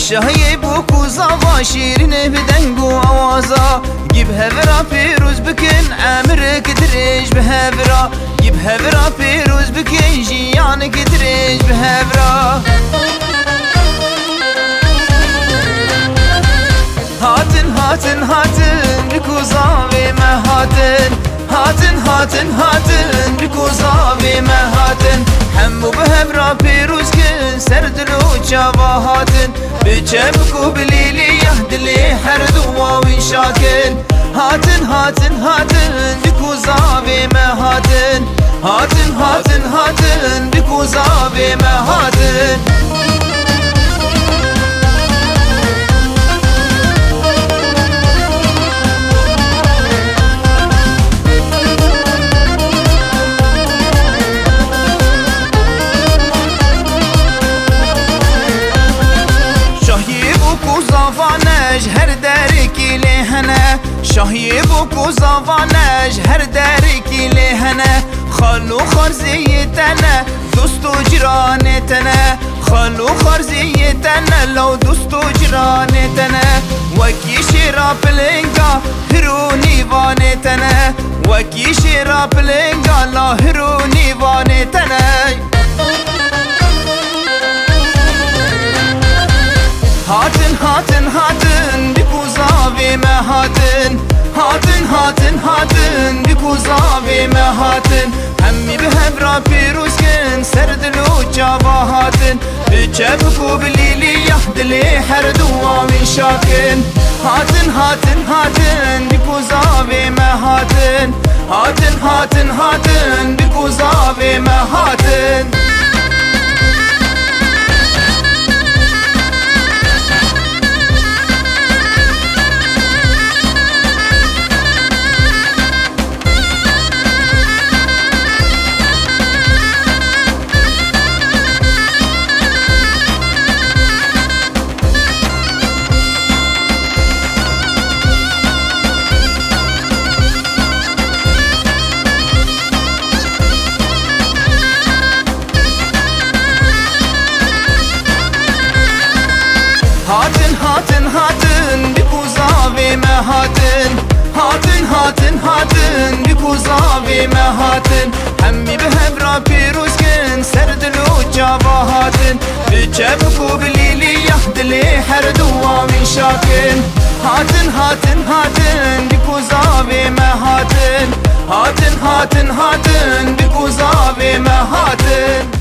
شهی بو کوزاوا شیرین بدنگ و آوازا گیب هورا پیروز بکن عمر کدرش به هورا گیب هورا پیروز بکن جیان کدرش به هورا هاتن هاتن هاتن بکوزاوی ما هاتن هاتن هاتن هاتن بکوزاوی ما هاتن همو به هورا پیروز کن سردلو چاوا هاتن بچبکو بلیلی یهدلی هر دواوی شاکن هاتن هاتن هاتن بکوزاوی ما هاتن هاتن هاتن هاتن بکوزاوی ما هاتن هر درکی لهنه شاهی بو زوانش هر درکی لهنه خالو خرزی تنه دوست و جیران تنه خالو خرزی تنه لو دوست و جیران تنه وکی شیرا پلنگا هرونی وان تنه وکی شیرا پلنگا لا هرونی وان تنه هاتن هاتن هاتن بکوزاوی ما هاتن هاتن هاتن هاتن بکوزاوی ما هاتن همی به هورا پیروز کن سردلو چاوا هاتن بچبکو بلیلی یهدلی هر دواوی شاکن هاتن هاتن هاتن بکوزاوی ما هاتن هاتن هاتن هاتن بکوزاوی ما هاتن هاتن هاتن هاتن بکوزاوی ما هاتن هاتن هاتن هاتن بکوزاوی ما هاتن همی به هورا پیروز کن سردلو چاوا هاتن بچبکو بلیلی یهدلی هر دواوی شاکن هاتن هاتن هاتن بکوزاوی ما هاتن هاتن هاتن هاتن بکوزاوی ما هاتن